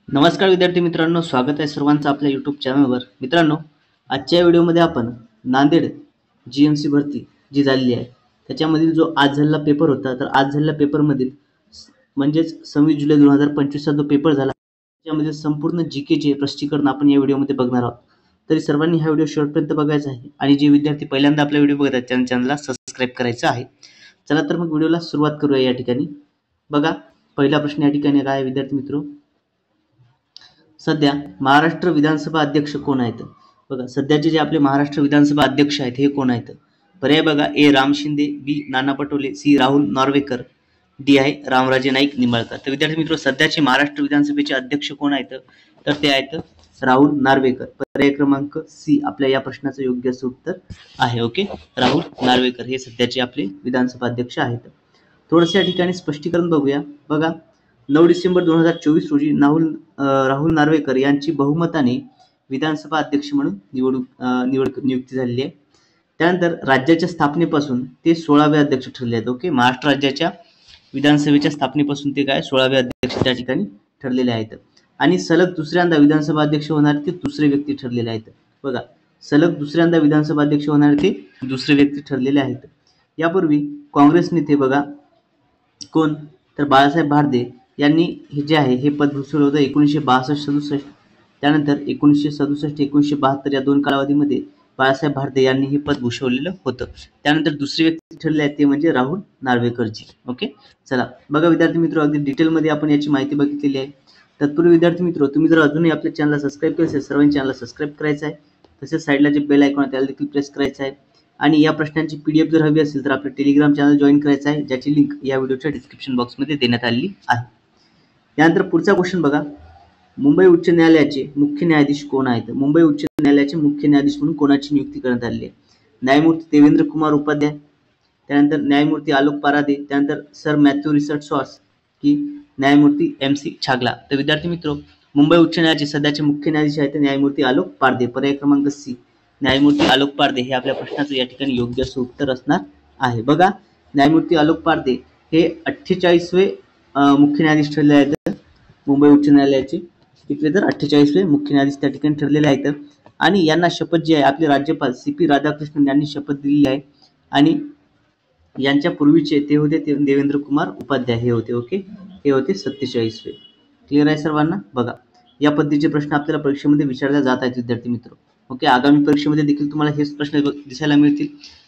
नमस्कार विद्यार्थी मित्रांनो, स्वागत आहे सर्वांचं आपल्या यूट्यूब चॅनलवर. मित्रांनो, आजच्या व्हिडिओमध्ये आपण नांदेड GMC भरती जी झालेली आहे त्याच्यामधील जो आज झालेला पेपर होता, तर आज झालेल्या पेपरमधील म्हणजेच 26 जुलै 2025 चा जो पेपर झाला त्याच्यामध्ये संपूर्ण जीकेचे स्पष्टीकरण आपण या व्हिडिओमध्ये बघणार आहोत. तरी सर्वांनी हा व्हिडिओ शेवटपर्यंत बघायचा आहे आणि जे विद्यार्थी पहिल्यांदा आपला व्हिडिओ बघत आहेत त्यांच्या चॅनलला सबस्क्राईब करायचं आहे. चला तर मग व्हिडिओला सुरुवात करूया. या ठिकाणी बघा, पहिला प्रश्न या ठिकाणी काय आहे विद्यार्थी मित्र, सध्या महाराष्ट्र विधानसभा अध्यक्ष कोण आहेत? बघा, सध्याचे जे आपले महाराष्ट्र विधानसभा अध्यक्ष आहेत हे कोण आहेत? पर्याय बघा, ए राम शिंदे, बी नाना पटोले, सी राहुल नॉर्वेकर, डी आहे रामराजे नाईक निंबाळकर. तर विद्यार्थी मित्र, सध्याचे महाराष्ट्र विधानसभेचे अध्यक्ष कोण आहेत? तर ते आहेत राहुल नार्वेकर. पर्याय क्रमांक सी आपल्या या प्रश्नाचं योग्य असं उत्तर आहे. ओके, राहुल नार्वेकर हे सध्याचे आपले विधानसभा अध्यक्ष आहेत. थोडंसं या ठिकाणी स्पष्टीकरण बघूया. बघा, 9 डिसेंबर 2024 रोजी राहुल नार्वेकर यांची बहुमताने विधानसभा अध्यक्ष म्हणून नियुक्ती झालेली आहे. त्यानंतर राज्याच्या स्थापनेपासून ते 16वे अध्यक्ष ठरले आहेत. ओके, महाराष्ट्र राज्याच्या विधानसभेच्या स्थापनेपासून ते काय 16वे अध्यक्ष त्या ठिकाणी ठरलेले आहेत. आणि सलग दुसऱ्यांदा विधानसभा अध्यक्ष होणारे ते दुसरे व्यक्ती ठरलेले आहेत. बघा, सलग दुसऱ्यांदा विधानसभा अध्यक्ष होणारे ते दुसरे व्यक्ती ठरलेले आहेत. यापूर्वी काँग्रेस नेते बघा कोण, तर बाळासाहेब भारदे यांनी हे जे आहे हे पद भूषवलं होतं 1962-67. त्यानंतर 1967-1972 या दोन कालावधीमध्ये बाळासाहेब भारदे यांनी हे पद भूषवलेलं होतं. त्यानंतर दुसरे व्यक्ती ठरले आहेत ते म्हणजे राहुल नार्वेकरजी. ओके, चला बघा विद्यार्थी मित्र, अगदी डिटेलमध्ये आपण याची माहिती बघितलेली आहे. तत्पूर्वी विद्यार्थी मित्र, तुम्ही जर अजूनही आपल्या चॅनलला सबस्क्राईब केलं असेल, सर्वांनी चॅनलला सबस्क्राईब करायचं आहे. तसेच साईडला जे बेल आयकॉन आहे त्याला देखील प्रेस करायचं आहे. आणि या प्रश्नांची PDF जर हवी असेल तर आपलं टेलिग्राम चॅनल जॉईन करायचं आहे, ज्याची लिंक या व्हिडिओच्या डिस्क्रिप्शन बॉक्समध्ये देण्यात आलेली आहे. यानंतर पुढचा क्वेश्चन बघा, मुंबई उच्च न्यायालयाचे मुख्य न्यायाधीश कोण आहेत? मुंबई उच्च न्यायालयाचे मुख्य न्यायाधीश म्हणून कोणाची नियुक्ती करण्यात आलेली आहे? न्यायमूर्ती देवेंद्र कुमार उपाध्याय, त्यानंतर न्यायमूर्ती आलोक पारादे, त्यानंतर सर मॅथ्यू रिचर्ड सॉस की न्यायमूर्ती MC छागला. तर विद्यार्थी मित्र, मुंबई उच्च न्यायालयाचे सध्याचे मुख्य न्यायाधीश आहेत न्यायमूर्ती आलोक पारदे. पर्याय क्रमांक सी न्यायमूर्ती आलोक पारदे हे आपल्या प्रश्नाचं या ठिकाणी योग्य असं उत्तर असणार आहे. बघा, न्यायमूर्ती आलोक पारदे हे 48वे मुख्य न्यायाधीश ठरले आहेत मुंबई उच्च न्यायालयाचे. किती तर 48वे मुख्य न्यायाधीश त्या ठिकाणी ठरलेले आहेत. आणि यांना शपथ जी आहे आपले राज्यपाल CP राधाकृष्णन यांनी शपथ दिलेली आहे. आणि यांच्या पूर्वीचे ते होते देवेंद्र कुमार उपाध्याय हे होते. ओके, हे होते 47वे. क्लिअर आहे सर्वांना? बघा, या पद्धतीचे प्रश्न आपल्याला परीक्षेमध्ये विचारले जात आहेत विद्यार्थी मित्र. ओके, आगामी परीक्षेमध्ये देखील तुम्हाला हेच प्रश्न दिसायला मिळतील,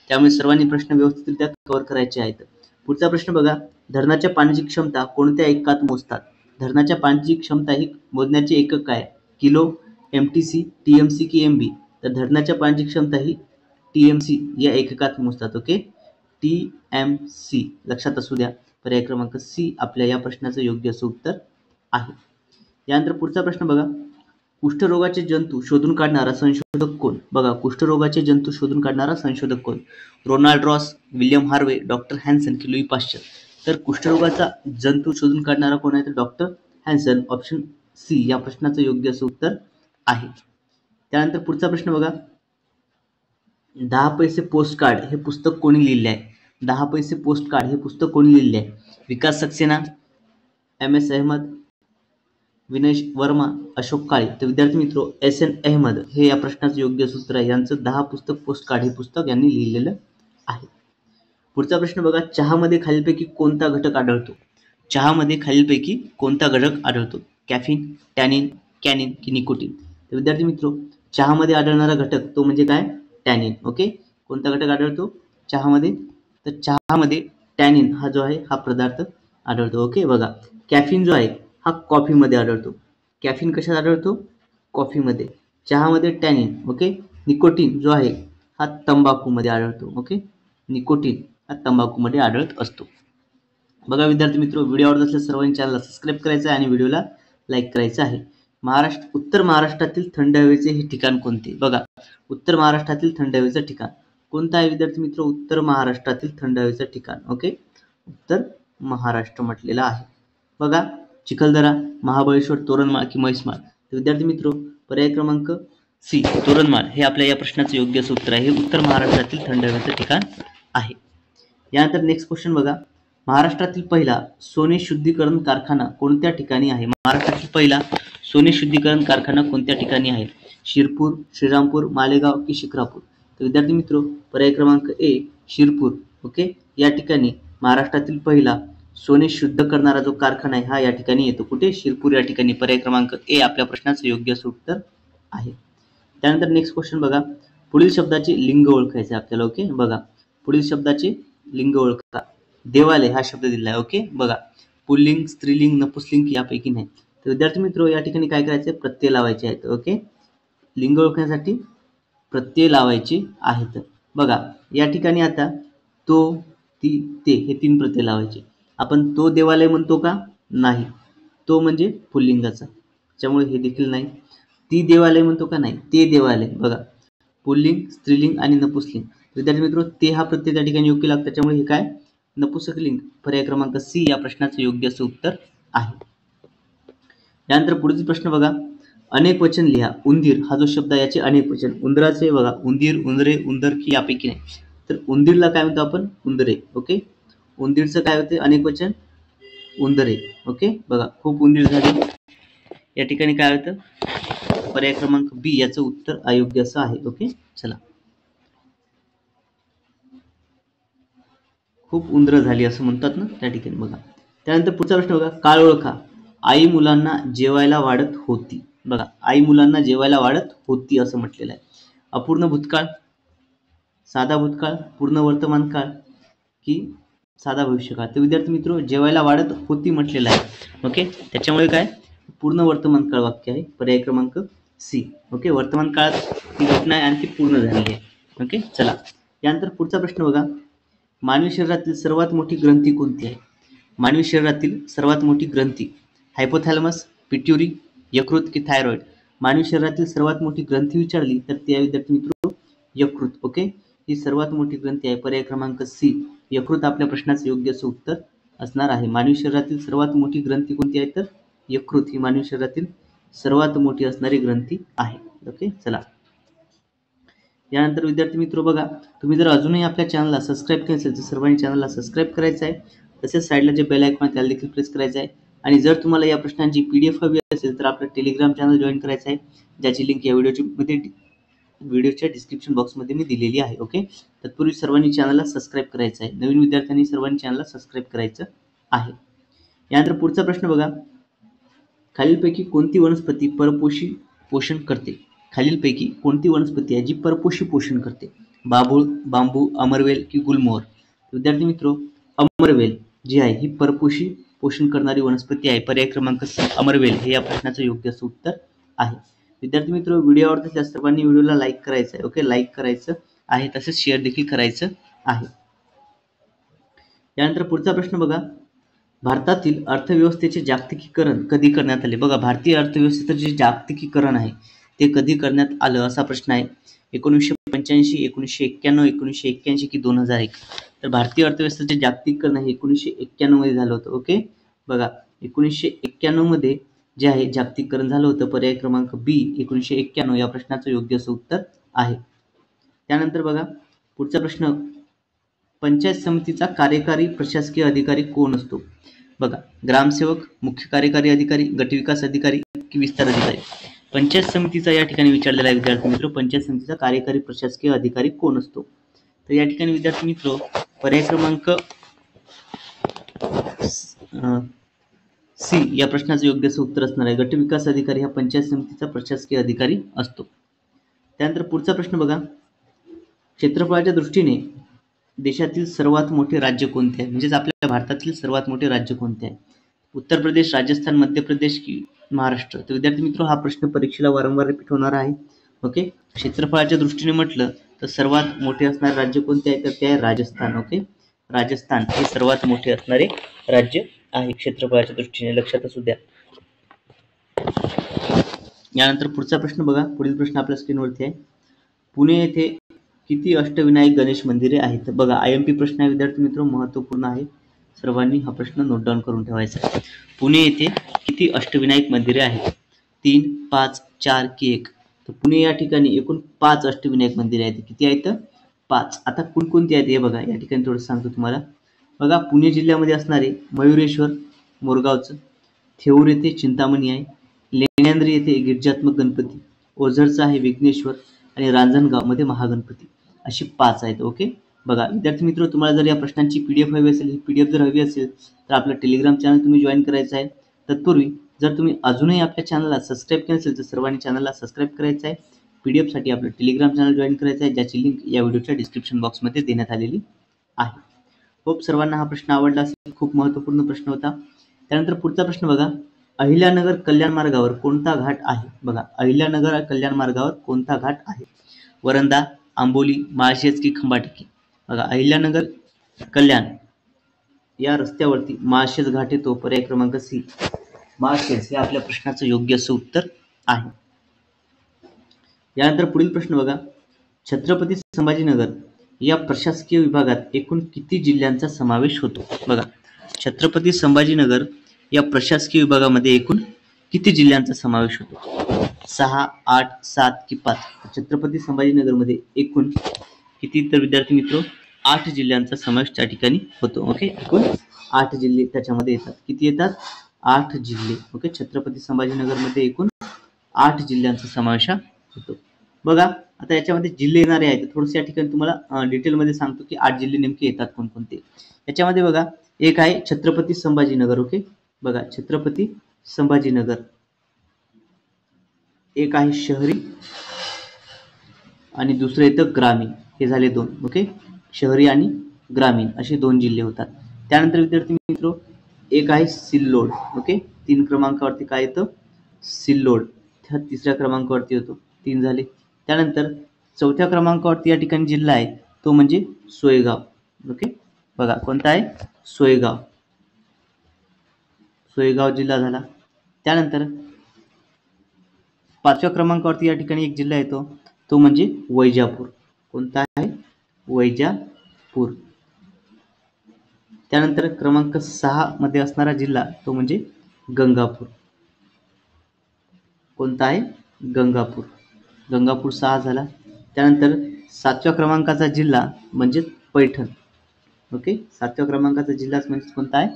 त्यामुळे सर्वांनी प्रश्न व्यवस्थितरित्या कव्हर करायचे आहेत. पुढचा प्रश्न बघा, धरणाच्या पाण्याची क्षमता कोणत्या एककात मोजतात? धरणाच्या पाण्याची क्षमता ही मोजण्याचे एकक काय? किलो, MTC, TMC की MB? तर धरणाच्या पाण्याची क्षमता ही TMC या एककात मोजतात. ओके, TMC लक्षात असू द्या. पर्याय क्रमांक सी आपल्या या प्रश्नाचं योग्य असं उत्तर आहे. यानंतर पुढचा प्रश्न बघा, कुष्ठरोगाचे जंतू शोधून काढणारा संशोधक कोण? बघा, कुष्ठरोगाचे जंतू शोधून काढणारा संशोधक कोण? Ronald Ross, William Harvey, doctor Hansen की लुई पाश्चर? तर कुष्ठरोगाचा जंतू शोधून काढणारा कोण आहे? तर डॉक्टर हॅन्सन. ऑप्शन सी या प्रश्नाचं योग्य असं उत्तर आहे. त्यानंतर पुढचा प्रश्न बघा, 10 पैसे पोस्ट कार्ड हे पुस्तक कोणी लिहिले आहे? 10 पैसे पोस्ट कार्ड हे पुस्तक कोणी लिहिले आहे? विकास सक्सेना, MS अहमद, विनेश वर्मा, अशोक काळे? तर विद्यार्थी मित्र, SN अहमद हे या प्रश्नाचं योग्य सूत्र आहे. यांचं 10 पुस्तक पोस्ट कार्ड हे पुस्तक यांनी लिहिलेलं आहे. पुढचा प्रश्न बघा, चहामध्ये खालीलपैकी कोणता घटक आढळतो? चहामध्ये खालीलपैकी कोणता घटक आढळतो? कॅफिन, टॅनिन, कॅनिन की निकोटीन? तर विद्यार्थी मित्र, चहामध्ये आढळणारा घटक तो म्हणजे काय? टॅनिन. ओके, कोणता घटक आढळतो चहामध्ये? तर चहामध्ये टॅनिन हा जो आहे हा पदार्थ आढळतो. ओके, बघा, कॅफिन जो आहे हा कॉफीमध्ये आढळतो. कॅफिन कशात आढळतो? कॉफीमध्ये. चहामध्ये टॅनिन. ओके, निकोटीन जो आहे हा तंबाखूमध्ये आढळतो. ओके, निकोटीन हा तंबाखूमध्ये आढळत असतो. बघा विद्यार्थी मित्र, व्हिडिओ आवडत असल्यास सर्वांनी चॅनलला सबस्क्राईब करायचं आहे आणि व्हिडिओला लाईक करायचं आहे. उत्तर महाराष्ट्रातील थंड हवेचे हे ठिकाण कोणते? बघा, उत्तर महाराष्ट्रातील थंड हवेचं ठिकाण कोणतं आहे विद्यार्थी मित्र? उत्तर महाराष्ट्रातील थंड हवेचं ठिकाण. ओके, उत्तर महाराष्ट्र म्हटलेलं आहे. बघा, चिखलदरा, महाबळेश्वर, तोरणमाळ की म्हैसमाळ? तर विद्यार्थी मित्र, पर्याय क्रमांक सी तोरणमाळ हे आपल्या या प्रश्नाचं योग्य असं उत्तर आहे. हे उत्तर महाराष्ट्रातील थंड हवेचं ठिकाण आहे. यानंतर नेक्स्ट क्वेश्चन बघा, महाराष्ट्रातील पहिला सोने शुद्धीकरण कारखाना कोणत्या ठिकाणी आहे? महाराष्ट्रातील पहिला सोने शुद्धीकरण कारखाना कोणत्या ठिकाणी आहे? शिरपूर, श्रीरामपूर, मालेगाव की शिक्रापूर? तर विद्यार्थी मित्रो, पर्याय क्रमांक ए शिरपूर. ओके, या ठिकाणी महाराष्ट्रातील पहिला सोने शुद्ध करणारा जो कारखाना आहे हा या ठिकाणी येतो. कुठे? शिरपूर या ठिकाणी. पर्याय क्रमांक ए आपल्या प्रश्नाचं योग्य असं उत्तर आहे. त्यानंतर नेक्स्ट क्वेश्चन बघा. पुढील शब्दाचे लिंग ओळखायचे आपल्याला. ओके, बघा पुढील शब्दाचे लिंग ओळखा. देवालय हा शब्द दिला आहे. ओके, बघा पुल्लिंग, स्त्रीलिंग, नपुंसकलिंग यापैकी नाही. तर विद्यार्थी मित्र या ठिकाणी काय करायचे? प्रत्यय लावायचे आहेत. ओके, लिंग ओळखण्यासाठी प्रत्यय लावायचे आहेत. बघा या ठिकाणी आता तो, ती, ते हे 3 प्रत्यय लावायचे. आपण तो देवालय म्हणतो का? नाही, तो म्हणजे पुल्लिंगाचा, त्यामुळे हे देखील नाही. ती देवालय म्हणतो का? नाही, ते देवालय. बघा पुल्लिंग, स्त्रीलिंग आणि नपुंसकलिंग. विद्यार्थी मित्र ते हा प्रत्यय त्या ठिकाणी योग्य लागतो, त्यामुळे हे काय? नपुंसकलिंग. पर्याय क्रमांक सी या प्रश्नाचं योग्य असं उत्तर आहे. त्यानंतर पुढील प्रश्न बघा. अनेक वचन लिहा. उंदीर हा जो शब्द आहे याचे अनेक वचन. उंदराचे बघा उंदीर, उंदरे, उंदर की यापैकी नाही. तर उंदीरला काय म्हणतो आपण? उंदरे. ओके, उंदीरचं काय होते? अनेक वचन उंदरे. ओके, बघा खूप उंदीर झाले. या ठिकाणी काय होतं? पर्याय क्रमांक बी याचं उत्तर अयोग्य असं आहे. ओके, चला खूप उंदरं झाली असं म्हणतात ना त्या ठिकाणी. बघा त्यानंतर पुढचा प्रश्न बघा. काळ ओळखा. आई मुलांना जेवायला वाढत होती. बघा आई मुलांना जेवायला वाढत होती असं म्हटलेलं आहे. अपूर्ण भूतकाळ, साधा भूतकाळ, पूर्ण वर्तमान काळ की साधा भविष्यकाळ? तर विद्यार्थी मित्र जेवायला वाढत होती म्हटलेलं आहे. ओके, त्याच्यामुळे काय? पूर्ण वर्तमान काळ वाक्य आहे. पर्याय क्रमांक सी. ओके, वर्तमान काळात ती घटना आहे आणि ती पूर्ण झालेली आहे. ओके, चला यानंतर पुढचा प्रश्न बघा. मानवी शरीरातील सर्वात मोठी ग्रंथी कोणती आहे? मानवी शरीरातील सर्वात मोठी ग्रंथी हायपोथॅलमस, पिट्युरी, यकृत की थायरॉइड? मानवी शरीरातील सर्वात मोठी ग्रंथी विचारली तर ते विद्यार्थी मित्र यकृत. ओके, ही सर्वात मोठी ग्रंथी आहे. पर्याय क्रमांक सी यकृत आपल्या प्रश्नाचं योग्य असं उत्तर असणार आहे. मानवी शरीरातील सर्वात मोठी ग्रंथी कोणती आहे? तर यकृत ही मानवी शरीरातील सर्वात मोठी असणारी ग्रंथी आहे. ओके, चला यानंतर विद्यार्थी मित्र बघा, तुम्ही जर अजूनही आपल्या चॅनलला सबस्क्राईब केलं असेल तर सर्वांनी चॅनलला सबस्क्राईब करायचं आहे. तसेच साईडला जे बेल आयकॉन आहे त्याला देखील प्रेस करायचं आहे. आणि जर तुम्हाला या प्रश्नांची PDF हवी असेल तर आपलं टेलिग्राम चॅनल जॉईन करायचं आहे, ज्याची लिंक या व्हिडिओच्या डिस्क्रिप्शन बॉक्समध्ये मी दिलेली आहे. ओके, तत्पूर्वी सर्वांनी चॅनलला सबस्क्राईब करायचं आहे. नवीन विद्यार्थ्यांनी सर्वांनी चॅनलला सबस्क्राईब करायचं आहे. यानंतर पुढचा प्रश्न बघा. खालीलपैकी कोणती वनस्पती परपोषी पोषण करते? खालीलपैकी कोणती वनस्पती आहे जी परपोषी पोषण करते? बाभूळ, बांबू, अमरवेल की गुलमोहर? विद्यार्थी मित्र अमरवेल जी आहे ही परपोषी पोषण करणारी वनस्पती आहे. पर्याय क्रमांक सी अमरवेल हे या प्रश्नाचं योग्य असं उत्तर आहे. विद्यार्थी मित्र व्हिडिओ आवडत असल्यास सर्वांनी व्हिडिओला लाईक करायचं आहे. ओके, लाईक करायचं आहे, तसेच शेअर देखील करायचं आहे. यानंतर पुढचा प्रश्न बघा. भारतातील अर्थव्यवस्थेचे जागतिकीकरण कधी करण्यात आले? बघा भारतीय अर्थव्यवस्थेचं जे जागतिकीकरण आहे ते कधी करण्यात आलं असा प्रश्न आहे. 1985, 1991, 1981 की 2001? तर भारतीय अर्थव्यवस्थेचे जागतिकीकरण हे 1991 मध्ये झालं होतं. ओके, बघा 1991 मध्ये जे आहे जागतिकीकरण झालं होतं. पर्याय क्रमांक बी 1991 या प्रश्नाचं योग्य असं उत्तर आहे. त्यानंतर बघा पुढचा प्रश्न. पंचायत समितीचा कार्यकारी प्रशासकीय अधिकारी कोण असतो? बघा ग्रामसेवक, मुख्य कार्यकारी अधिकारी, गटविकास अधिकारी की विस्तार अधिकारी? पंचायत समितीचा या ठिकाणी विचारलेला आहे विद्यार्थी मित्र. पंचायत समितीचा कार्यकारी प्रशासकीय अधिकारी कोण असतो? तर या ठिकाणी विद्यार्थी मित्र पर्याय क्रमांक सी या प्रश्नाचं योग्य असं उत्तर असणार आहे. गटविकास अधिकारी हा पंचायत समितीचा प्रशासकीय अधिकारी असतो. त्यानंतर पुढचा प्रश्न बघा. क्षेत्रफळाच्या दृष्टीने देशातील सर्वात मोठे राज्य कोणते आहे? म्हणजेच आपल्या भारतातील सर्वात मोठे राज्य कोणते आहे? उत्तर प्रदेश, राजस्थान, मध्य प्रदेश की महाराष्ट्र? तर विद्यार्थी मित्र हा प्रश्न परीक्षेला वारंवार रिपीट होणार आहे. ओके, क्षेत्रफळाच्या दृष्टीने म्हटलं तर सर्वात मोठे असणारे राज्य कोणते आहे? तर ते आहे राजस्थान. ओके, राजस्थान हे सर्वात मोठे असणारे राज्य आहे क्षेत्रफळाच्या दृष्टीने, लक्षात असू द्या. यानंतर पुढचा प्रश्न बघा. पुढील प्रश्न आपल्या स्क्रीनवरती आहे. पुणे येथे किती अष्टविनायक गणेश मंदिरे आहेत? बघा IMP प्रश्न आहे विद्यार्थी मित्र, महत्त्वपूर्ण आहे. सर्वांनी हा प्रश्न नोट डाऊन करून ठेवायचा आहे. पुणे येथे किती अष्टविनायक मंदिरे आहेत? 3, 5, 4 की 1? तर पुणे या ठिकाणी एकूण 5 अष्टविनायक मंदिरे आहेत. किती आहेत? 5. आता कोणकोणती आहेत हे बघा, या ठिकाणी थोडं सांगतो तुम्हाला. बघा पुणे जिल्ह्यामध्ये असणारे मयुरेश्वर मोरगावचं, थेऊर येथे चिंतामणी आहे, लेण्याद्री येथे गिरिजात्मक गणपती, ओझरचा आहे विघ्नेश्वर आणि रांजणगाव मध्ये महागणपती, अशी 5 आहेत. ओके. बघा विद्यार्थी मित्र, तुम्हाला जर या प्रश्नांची PDF हवी असेल, ही PDF जर हवी असेल तर आपलं टेलिग्राम चॅनल तुम्ही जॉईन करायचं आहे. तत्पूर्वी जर तुम्ही अजूनही आपल्या चॅनलला सबस्क्राईब केलं असेल तर सर्वांनी चॅनलला सबस्क्राईब करायचं आहे. PDF साठी आपलं टेलिग्राम चॅनल जॉईन करायचं आहे, ज्याची लिंक या व्हिडिओच्या डिस्क्रिप्शन बॉक्समध्ये देण्यात आलेली आहे. होप सर्वांना हा प्रश्न आवडला असेल. खूप महत्त्वपूर्ण प्रश्न होता. त्यानंतर पुढचा प्रश्न बघा, अहिल्यानगर कल्याण मार्गावर कोणता घाट आहे? बघा, अहिल्यानगर कल्याण मार्गावर कोणता घाट आहे? वरंदा, आंबोली, माळशेज की खंबाटकी? बघा, अहिल्यानगर कल्याण या रस्त्यावरती माळशेज घाट येतो. पर्याय क्रमांक सी, माळशेज हे आपल्या प्रश्नाचं योग्य असं उत्तर आहे. यानंतर पुढील प्रश्न बघा, छत्रपती संभाजीनगर या प्रशासकीय विभागात एकूण किती जिल्ह्यांचा समावेश होतो? बघा, छत्रपती संभाजीनगर या प्रशासकीय विभागामध्ये एकूण किती जिल्ह्यांचा समावेश होतो? 6, 8, 7 की 5? छत्रपती संभाजीनगरमध्ये एकूण किती? तर विद्यार्थी मित्र 8 जिल्ह्यांचा समावेश त्या ठिकाणी होतो. ओके, एकूण 8 जिल्हे त्याच्यामध्ये येतात. किती येतात? 8 जिल्हे. ओके, छत्रपती संभाजीनगरमध्ये एकूण 8 जिल्ह्यांचा समावेश होतो. बघा, आता याच्यामध्ये जिल्हे येणारे आहेत. थोडंसं या ठिकाणी तुम्हाला डिटेलमध्ये सांगतो की 8 जिल्हे नेमके येतात कोणकोणते. याच्यामध्ये बघा, एक आहे छत्रपती संभाजीनगर. ओके, बघा, छत्रपती संभाजीनगर. एक आहे शहरी आणि दुसरं येतं ग्रामीण. हे झाले 2. ओके, शहरी आणि ग्रामीण असे 2 जिल्हे होतात. त्यानंतर विद्यार्थी मित्र एक आहे सिल्लोड. ओके, 3 क्रमांकावरती काय येतं? सिल्लोड. तिसऱ्या क्रमांकावरती येतो. 3 झाले. त्यानंतर 4थ्या क्रमांकावरती या ठिकाणी जिल्हा आहे तो म्हणजे सोयगाव. ओके, बघा, कोणता आहे? सोयगाव. सोयगाव जिल्हा झाला. त्यानंतर 5व्या क्रमांकावरती या ठिकाणी एक जिल्हा येतो तो म्हणजे वैजापूर. कोणता आहे? वैजापूर. त्यानंतर क्रमांक 6 मध्ये असणारा जिल्हा तो म्हणजे गंगापूर. कोणता आहे? गंगापूर. गंगापूर 6 झाला. त्यानंतर 7व्या क्रमांकाचा जिल्हा म्हणजे पैठण. ओके, 7व्या क्रमांकाचा जिल्हा म्हणजे कोणता आहे?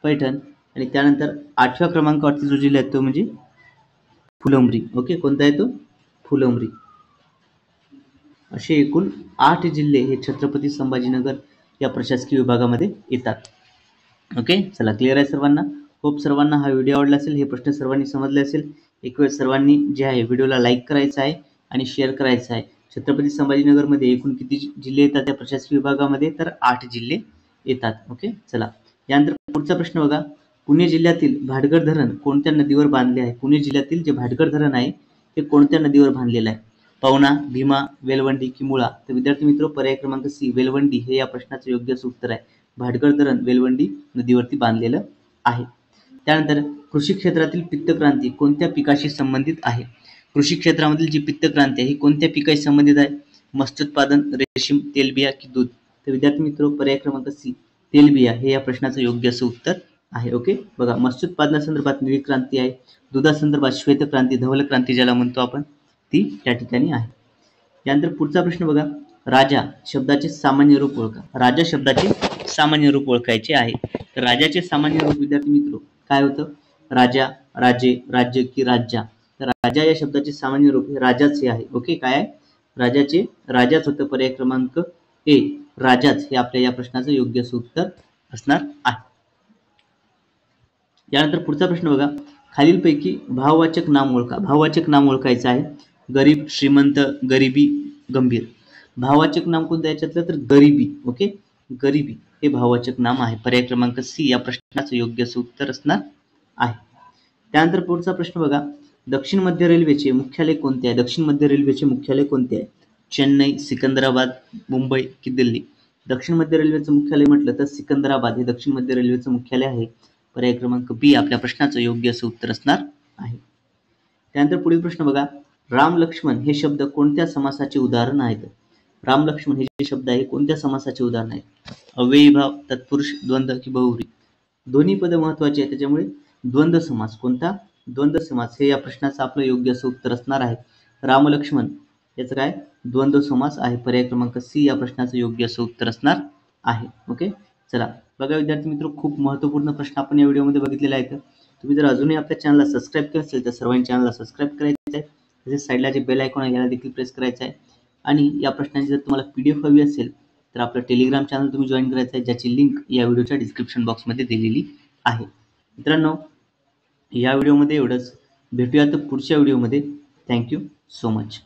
पैठण. आणि त्यानंतर 8व्या क्रमांकावरती जो जिल्हा आहे तो म्हणजे फुलंब्री. ओके, कोणता आहे तो? फुलंब्री. असे एकूण 8 जिल्हे हे छत्रपती संभाजीनगर या प्रशासकीय विभागामध्ये येतात. ओके, चला, क्लिअर आहे सर्वांना? होप सर्वांना हा व्हिडिओ आवडला असेल, हे प्रश्न सर्वांनी समजले असेल. एक वेळ सर्वांनी जे आहे व्हिडिओला लाईक करायचं आहे आणि शेअर करायचं आहे. छत्रपती संभाजीनगरमध्ये एकूण किती जिल्हे येतात त्या प्रशासकीय विभागामध्ये? तर 8 जिल्हे येतात. ओके, चला, यानंतर पुढचा प्रश्न बघा, पुणे जिल्ह्यातील भाटघर धरण कोणत्या नदीवर बांधले आहे? पुणे जिल्ह्यातील जे भाटघर धरण आहे ते कोणत्या नदीवर बांधलेलं आहे? पवना, भीमा, वेलवंडी की मुळा? तर विद्यार्थी मित्र पर्याय क्रमांक सी, वेलवंडी हे या प्रश्नाचं योग्य असं उत्तर आहे. भाटघर धरण वेलवंडी नदीवरती बांधलेलं आहे. त्यानंतर कृषी क्षेत्रातील पित्तक्रांती कोणत्या पिकाशी संबंधित आहे? कृषी क्षेत्रामधील जी पित्तक्रांती आहे ही कोणत्या पिकाशी संबंधित आहे? मत्स्योत्पादन, रेशीम, तेलबिया की दूध? तर विद्यार्थी मित्र पर्याय क्रमांक सी, तेलबिया हे या प्रश्नाचं योग्य असं उत्तर आहे. ओके, बघा, मत्स्योत्पादनासंदर्भात निळी क्रांती आहे, दुधासंदर्भात श्वेत क्रांती, धवल क्रांती ज्याला म्हणतो आपण, ती त्या ठिकाणी आहे. यानंतर पुढचा प्रश्न बघा, राजा शब्दाचे सामान्य रूप ओळखा. राजा शब्दाचे सामान्य रूप ओळखायचे आहे. तर राजाचे सामान्य रूप विद्यार्थी मित्र काय होतं? राजा, राजे, राज्य की राज्या? तर राजा या शब्दाचे सामान्य रूप हे राजाच हे आहे. ओके, काय आहे? राजाचे राजाच होतं. पर्याय क्रमांक ए, राजाच हे आपल्या या प्रश्नाचं योग्य असं उत्तर असणार आहे. यानंतर पुढचा प्रश्न बघा, खालीलपैकी भाववाचक नाम ओळखा. भाववाचक नाम ओळखायचं आहे. गरीब, श्रीमंत, गरिबी, गंभीर. भाववाचक नाम कोणतं याच्यातलं? तर गरिबी. ओके, गरिबी हे भाववाचक नाम आहे. पर्याय क्रमांक सी या प्रश्नाचं योग्य असं उत्तर असणार आहे. त्यानंतर पुढचा प्रश्न बघा, दक्षिण मध्य रेल्वेचे मुख्यालय कोणते आहे? दक्षिण मध्य रेल्वेचे मुख्यालय कोणते आहे? चेन्नई, सिकंदराबाद, मुंबई की दिल्ली? दक्षिण मध्य रेल्वेचं मुख्यालय म्हटलं तर सिकंदराबाद हे दक्षिण मध्य रेल्वेचं मुख्यालय आहे. पर्याय क्रमांक बी आपल्या प्रश्नाचं योग्य असं उत्तर असणार आहे. त्यानंतर पुढील प्रश्न बघा, राम लक्ष्मण हे शब्द कोणत्या समासाचे उदाहरण आहेत? राम लक्ष्मण हे जे शब्द आहे कोणत्या समासाचे उदाहरण आहेत? अव्ययी भाव, तत्पुरुष, द्वंद्व की बहुव्रीही? दोन्ही पद महत्वाचे आहेत, त्याच्यामुळे द्वंद्व समास. कोणता? द्वंद्व समास हे या प्रश्नाचं आपलं योग्य असं उत्तर असणार आहे. राम लक्ष्मण याचं काय? द्वंद्व समास आहे. पर्याय क्रमांक सी या प्रश्नाचं योग्य असं उत्तर असणार आहे. ओके, चला, बघा विद्यार्थी मित्र, खूप महत्त्वपूर्ण प्रश्न आपण या व्हिडिओमध्ये बघितलेले आहेत. तुम्ही जर अजूनही आपल्या चॅनलला सबस्क्राईब केलं असेल तर सर्वांनी चॅनलला सबस्क्राईब करायचं आहे. तसेच साईडला जे बेल आयकॉन आहे याला देखील प्रेस करायचं आहे. आणि या प्रश्नांची जर तुम्हाला PDF हवी असेल तर आपलं टेलिग्राम चॅनल तुम्ही जॉईन करायचं आहे, ज्याची लिंक या व्हिडिओच्या डिस्क्रिप्शन बॉक्समध्ये दिलेली आहे. मित्रांनो, या व्हिडिओमध्ये एवढंच. भेटूया तर पुढच्या व्हिडिओमध्ये. Thank you so much.